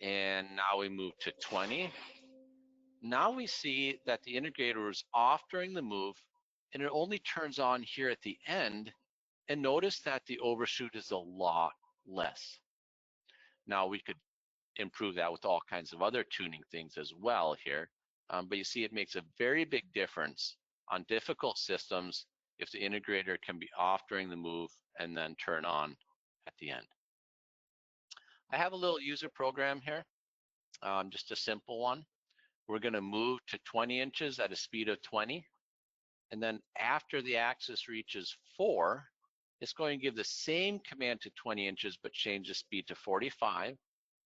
and now we move to 20, now we see that the integrator is off during the move, and it only turns on here at the end. And notice that the overshoot is a lot less. Now we could improve that with all kinds of other tuning things as well here. But you see it makes a very big difference on difficult systems if the integrator can be off during the move and then turn on at the end. I have a little user program here, just a simple one. We're going to move to 20 inches at a speed of 20. And then after the axis reaches 4, it's going to give the same command to 20 inches, but change the speed to 45,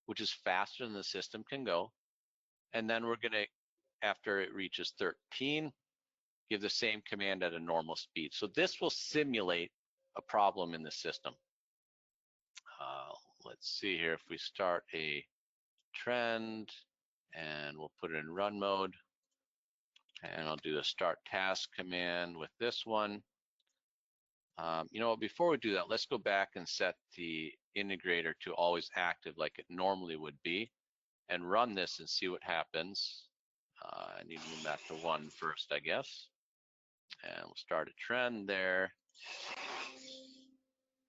which is faster than the system can go. And then we're going to, after it reaches 13, give the same command at a normal speed. So this will simulate a problem in the system. Let's see here, if we start a trend, and we'll put it in run mode, and I'll do a start task command with this one. You know what, before we do that, let's go back and set the integrator to always active like it normally would be, and run this and see what happens. I need to move that to 1 first, I guess. And we'll start a trend there.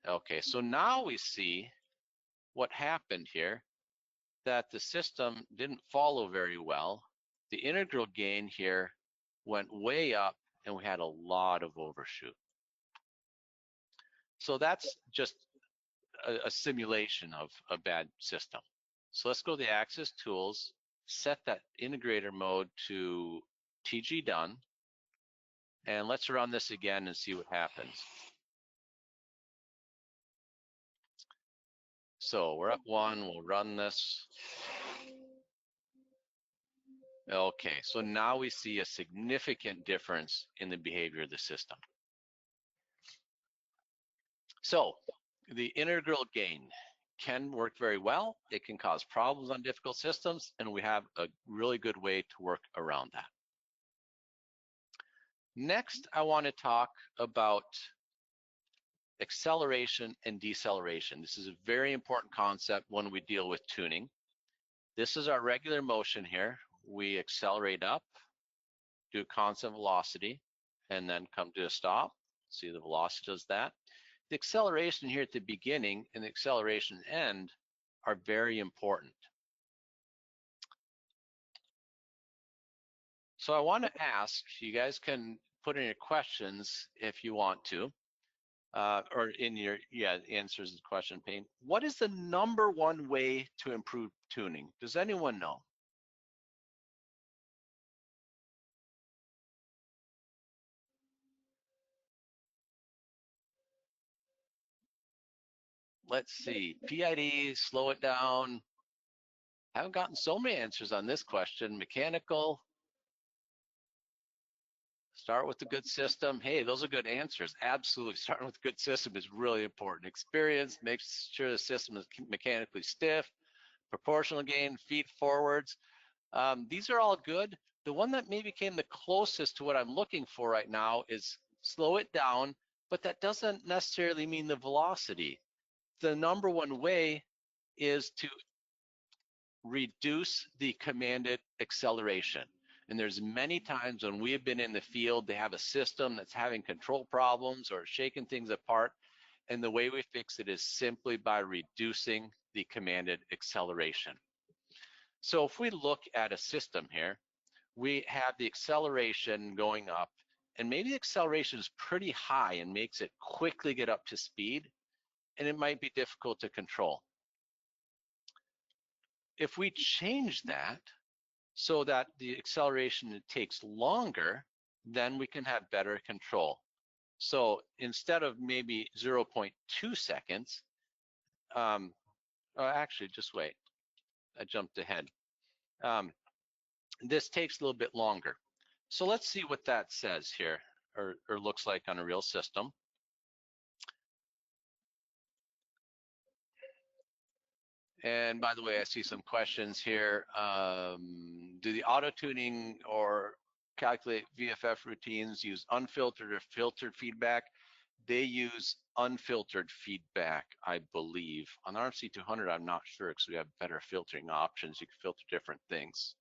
Okay, so now we see what happened here, that the system didn't follow very well. The integral gain here went way up, and we had a lot of overshoot. So that's just a simulation of a bad system. So let's go to the Axis Tools, set that integrator mode to TG done, And let's run this again and see what happens. So we're at 1, we'll run this. Okay, so now we see a significant difference in the behavior of the system. So the integral gain can work very well. It can cause problems on difficult systems, and we have a really good way to work around that. Next, I want to talk about acceleration and deceleration. This is a very important concept when we deal with tuning. This is our regular motion here. We accelerate up, do constant velocity, and then come to a stop. See, the velocity does that. The acceleration here at the beginning and the acceleration end are very important. So I want to ask, you guys can put in your questions if you want to, or in your, answers the question pane. What is the #1 way to improve tuning? Does anyone know? Let's see, PID, slow it down. I haven't gotten so many answers on this question. Mechanical, start with a good system. Hey, those are good answers. Absolutely, starting with a good system is really important. Experience, make sure the system is mechanically stiff, proportional gain, feed forwards. These are all good. The one that maybe came the closest to what I'm looking for right now is slow it down, but that doesn't necessarily mean the velocity. The #1 way is to reduce the commanded acceleration. And there's many times when we have been in the field, they have a system that's having control problems or shaking things apart. And the way we fix it is simply by reducing the commanded acceleration. So if we look at a system here, we have the acceleration going up, and maybe the acceleration is pretty high and makes it quickly get up to speed, and it might be difficult to control. If we change that so that the acceleration takes longer, then we can have better control. So instead of maybe 0.2 seconds, actually, just wait, I jumped ahead. This takes a little bit longer. So let's see what that says here, or looks like on a real system. And by the way, I see some questions here. Do the auto-tuning or calculate VFF routines use unfiltered or filtered feedback? They use unfiltered feedback, I believe. On RMC200, I'm not sure because we have better filtering options. You can filter different things.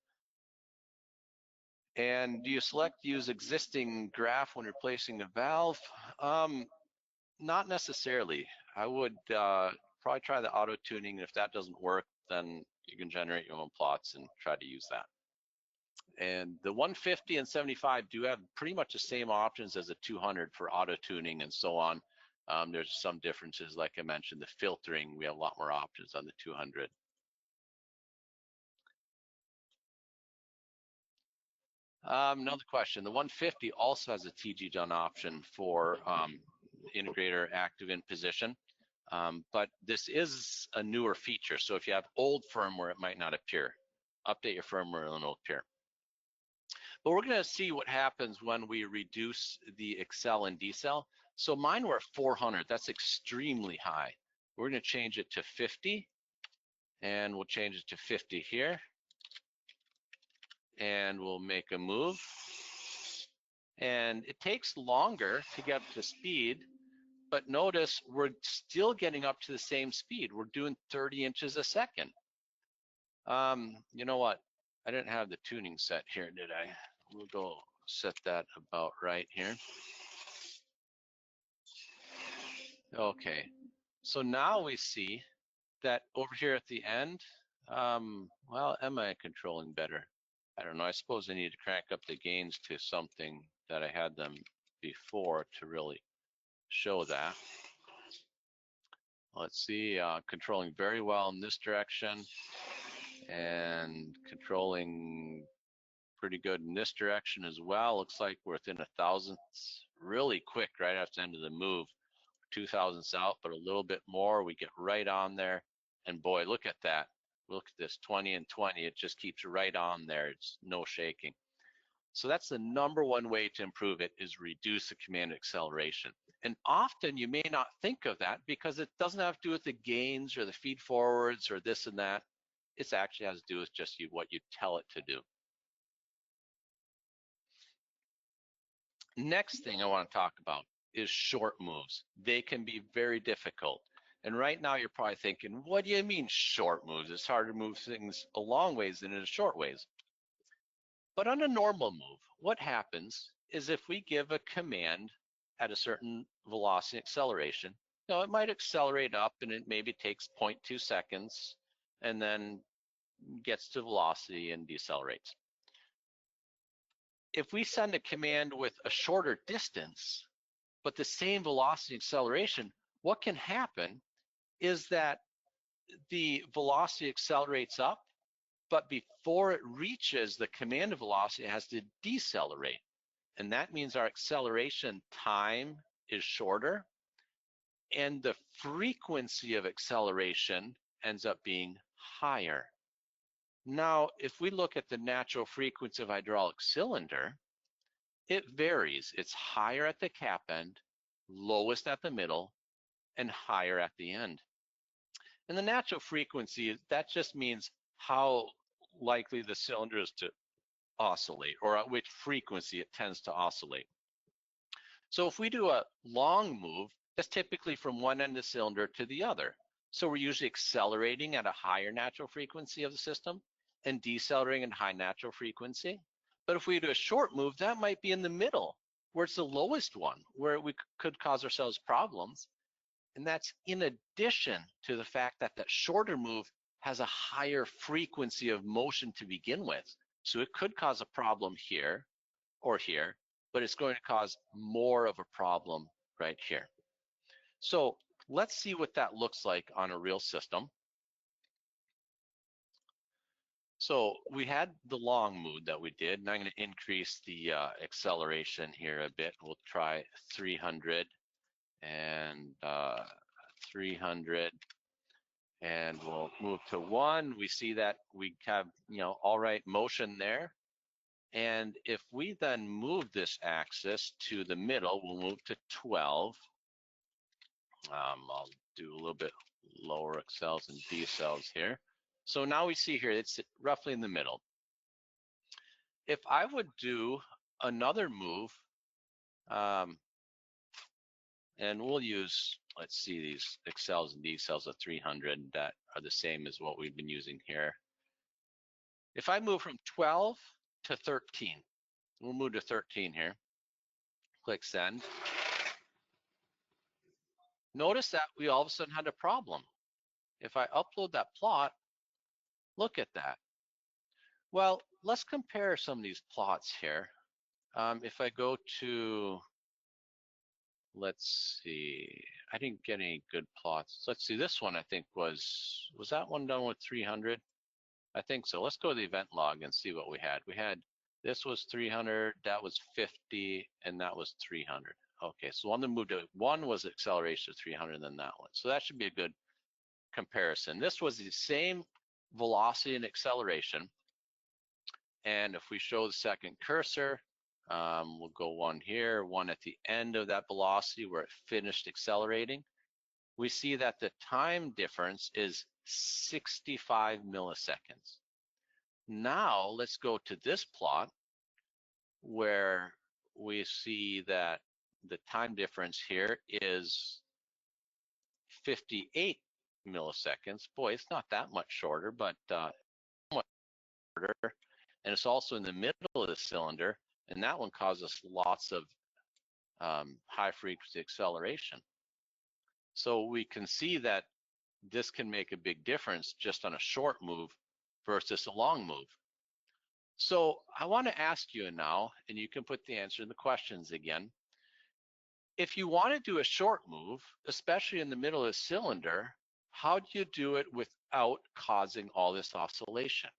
And do you select use existing graph when replacing a valve? Not necessarily. I would probably try the auto tuning. If that doesn't work, then you can generate your own plots and try to use that. And the 150 and 75 do have pretty much the same options as the 200 for auto tuning and so on. There's some differences, like I mentioned, the filtering, we have a lot more options on the 200. Another question, the 150 also has a TG done option for integrator active in position. But this is a newer feature, so if you have old firmware, it might not appear. Update your firmware and it'll appear. But we're going to see what happens when we reduce the accel and decel. So mine were 400. That's extremely high. We're going to change it to 50, and we'll change it to 50 here, and we'll make a move. And it takes longer to get up to speed, but notice we're still getting up to the same speed. We're doing 30 inches a second. You know what? I didn't have the tuning set here, did I? We'll go set that about right here. Okay, so now we see that over here at the end, well, am I controlling better? I don't know. I suppose I need to crank up the gains to something that I had them before to really show that. Let's see, controlling very well in this direction and controlling pretty good in this direction as well. Looks like we're within a thousandths really quick right after the end of the move. 2,000 south, but a little bit more. We get right on there. And boy, look at that. Look at this 20 and 20. It just keeps right on there. It's no shaking. So that's the number one way to improve it, is reduce the command acceleration. And often you may not think of that because it doesn't have to do with the gains or the feed forwards or this and that. It actually has to do with just what you tell it to do. Next thing I want to talk about is short moves. They can be very difficult. And right now you're probably thinking, what do you mean short moves? It's hard to move things a long ways than in a short ways. But on a normal move, what happens is if we give a command at a certain velocity acceleration, it might accelerate up and it maybe takes 0.2 seconds and then gets to velocity and decelerates. If we send a command with a shorter distance, but the same velocity acceleration, what can happen is that the velocity accelerates up, but before it reaches the command velocity, it has to decelerate. And that means our acceleration time is shorter, and the frequency of acceleration ends up being higher. Now, if we look at the natural frequency of hydraulic cylinder, it varies. It's higher at the cap end, lowest at the middle, and higher at the end. And the natural frequency, that just means how likely the cylinder is to oscillate, or at which frequency it tends to oscillate. So if we do a long move, that's typically from one end of the cylinder to the other. So we're usually accelerating at a higher natural frequency of the system and decelerating at high natural frequency. But if we do a short move, that might be in the middle, where it's the lowest one, where we could cause ourselves problems. And that's in addition to the fact that that shorter move has a higher frequency of motion to begin with. So it could cause a problem here or here, but it's going to cause more of a problem right here. So let's see what that looks like on a real system. So we had the long move that we did, and I'm going to increase the acceleration here a bit. We'll try 300 and 300, and we'll move to 1. We see that we have, all right motion there. And if we then move this axis to the middle, we'll move to 12. I'll do a little bit lower accels and decels here. So now we see here, it's roughly in the middle. If I would do another move, and we'll use, let's see, these accels and decels of 300 that are the same as what we've been using here. If I move from 12 to 13, we'll move to 13 here. Click send. Notice that we all of a sudden had a problem. If I upload that plot, look at that. Well, let's compare some of these plots here. If I go to, let's see, I didn't get any good plots. Let's see, this one I think was that one done with 300? I think so. Let's go to the event log and see what we had. We had, this was 300, that was 50, and that was 300. Okay, so one that moved to, one was acceleration of 300 than that one. So that should be a good comparison. This was the same velocity and acceleration. And if we show the second cursor, we'll go one here, one at the end of that velocity where it finished accelerating. We see that the time difference is 65 milliseconds. Now let's go to this plot where we see that the time difference here is 58 milliseconds. Boy, it's not that much shorter, but much shorter. And it's also in the middle of the cylinder, and that one causes lots of high frequency acceleration. So we can see that this can make a big difference just on a short move versus a long move. So I want to ask you now, and you can put the answer in the questions again. If you want to do a short move, especially in the middle of the cylinder, how do you do it without causing all this oscillation?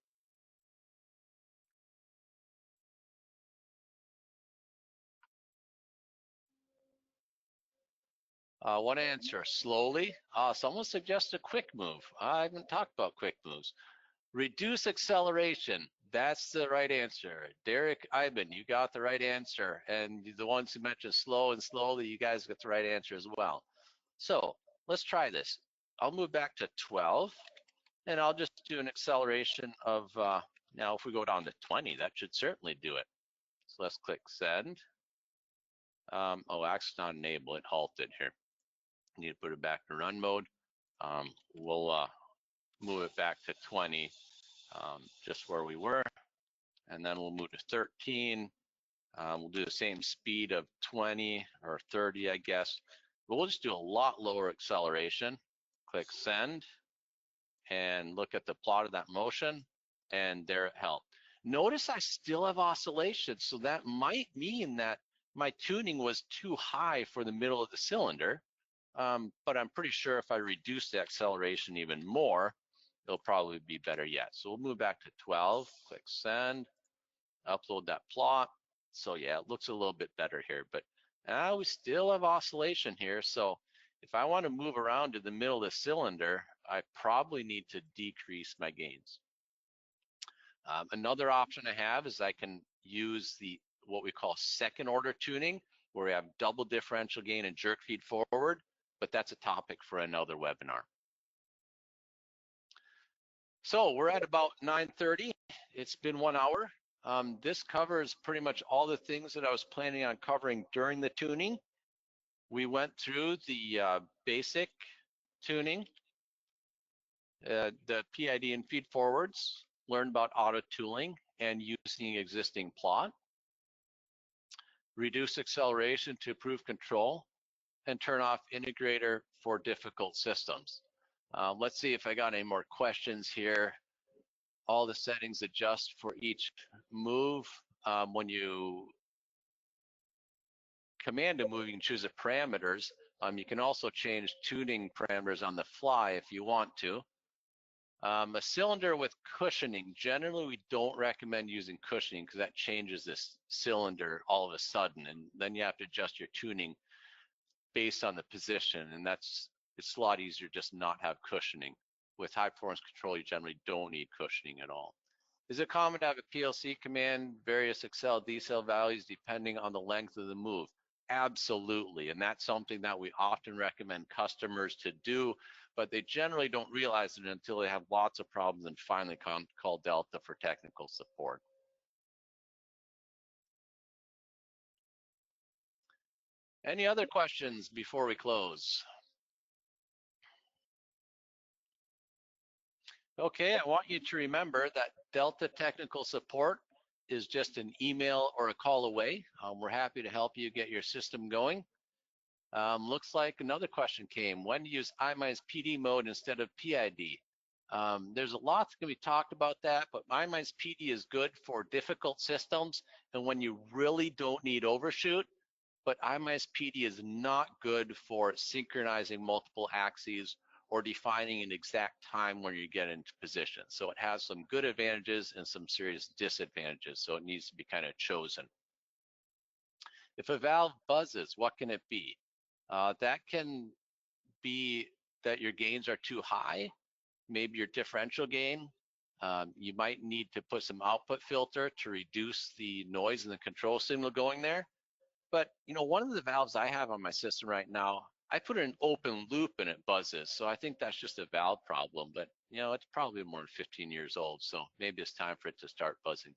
One answer, slowly. Someone suggests a quick move. I haven't talked about quick moves. Reduce acceleration. That's the right answer. Derek, Ivan, you got the right answer. And the ones who mentioned slow and slowly, you guys got the right answer as well. So let's try this. I'll move back to 12, and I'll just do an acceleration of, now if we go down to 20, that should certainly do it. So let's click send. Oh, actually not enable, it halted here. I need to put it back to run mode. We'll move it back to 20, just where we were, and then we'll move to 13. We'll do the same speed of 20 or 30, I guess, but we'll just do a lot lower acceleration. Click send, and look at the plot of that motion, and there it helped. Notice I still have oscillation, so that might mean that my tuning was too high for the middle of the cylinder, but I'm pretty sure if I reduce the acceleration even more, it'll probably be better yet. So we'll move back to 12, click send, upload that plot. So yeah, it looks a little bit better here, but we still have oscillation here. So if I want to move around to the middle of the cylinder, I probably need to decrease my gains. Another option I have is I can use what we call second order tuning, where we have double differential gain and jerk feed forward, but that's a topic for another webinar. So we're at about 9:30. It's been 1 hour. This covers pretty much all the things that I was planning on covering during the tuning. We went through the basic tuning, the PID and feed forwards, learned about auto tooling and using existing plot, reduce acceleration to improve control, and turn off integrator for difficult systems. Let's see if I got any more questions here. All the settings adjust for each move. When you command a move, you can choose the parameters. You can also change tuning parameters on the fly if you want to. A cylinder with cushioning, generally we don't recommend using cushioning because that changes this cylinder all of a sudden, and then you have to adjust your tuning based on the position, and it's a lot easier just not have cushioning. With high performance control, you generally don't need cushioning at all. Is it common to have a PLC command various accel, decel values depending on the length of the move? Absolutely, and that's something that we often recommend customers to do, but they generally don't realize it until they have lots of problems and finally call Delta for technical support. Any other questions before we close? Okay, I want you to remember that Delta technical support is just an email or a call away. We're happy to help you get your system going. Looks like another question came. When to use I-PD mode instead of PID? There's a lot that's going to be talked about that, but I-PD is good for difficult systems and when you really don't need overshoot, but I-PD is not good for synchronizing multiple axes or defining an exact time when you get into position. So it has some good advantages and some serious disadvantages, so it needs to be kind of chosen. If a valve buzzes, what can it be? That can be that your gains are too high, maybe your differential gain. You might need to put some output filter to reduce the noise in the control signal going there. But one of the valves I have on my system right now, I put an open loop and it buzzes. So I think that's just a valve problem, but it's probably more than 15 years old. So maybe it's time for it to start buzzing.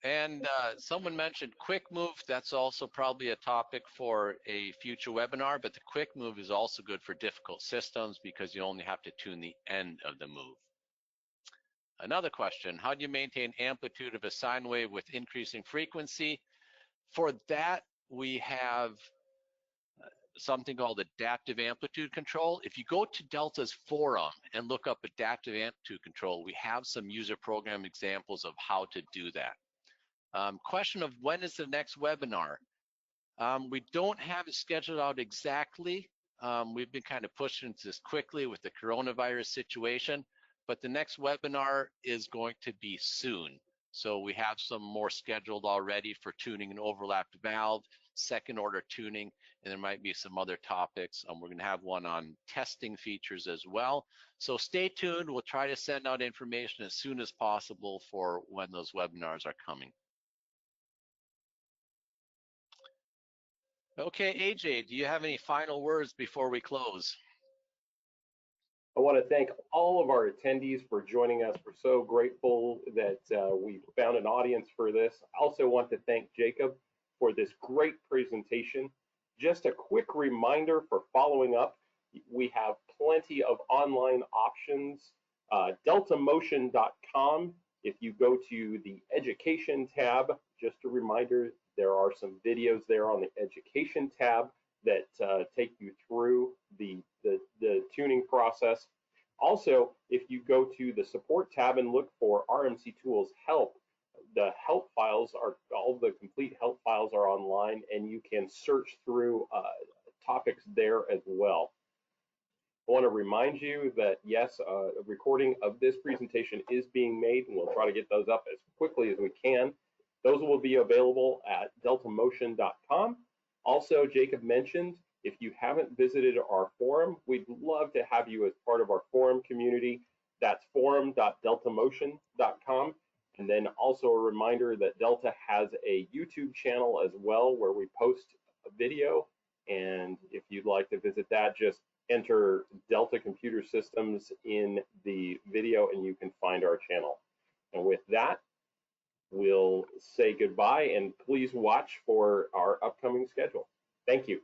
And someone mentioned quick move. That's also probably a topic for a future webinar, but the quick move is also good for difficult systems because you only have to tune the end of the move. Another question, how do you maintain amplitude of a sine wave with increasing frequency? For that, we have something called adaptive amplitude control. If you go to Delta's forum and look up adaptive amplitude control, we have some user program examples of how to do that. Question of when is the next webinar? We don't have it scheduled out exactly. We've been kind of pushing this quickly with the coronavirus situation, but the next webinar is going to be soon. So we have some more scheduled already for tuning an overlapped valve, second order tuning, and there might be some other topics. We're going to have one on testing features as well. So stay tuned. We'll try to send out information as soon as possible for when those webinars are coming. Okay, AJ, do you have any final words before we close? I want to thank all of our attendees for joining us. We're so grateful that we found an audience for this. I also want to thank Jacob for this great presentation. Just a quick reminder for following up, we have plenty of online options. Deltamotion.com. If you go to the education tab, just a reminder, there are some videos there on the education tab that take you through the tuning process. Also, if you go to the support tab and look for RMCTools help, the help files are, all the complete help files are online, and you can search through topics there as well. I want to remind you that yes, a recording of this presentation is being made, and we'll try to get those up as quickly as we can. Those will be available at deltamotion.com. Also, Jacob mentioned, if you haven't visited our forum, we'd love to have you as part of our forum community. That's forum.deltamotion.com. And then also a reminder that Delta has a YouTube channel as well where we post a video. And if you'd like to visit that, just enter Delta Computer Systems in the video and you can find our channel. And with that, we'll say goodbye, and please watch for our upcoming schedule. Thank you.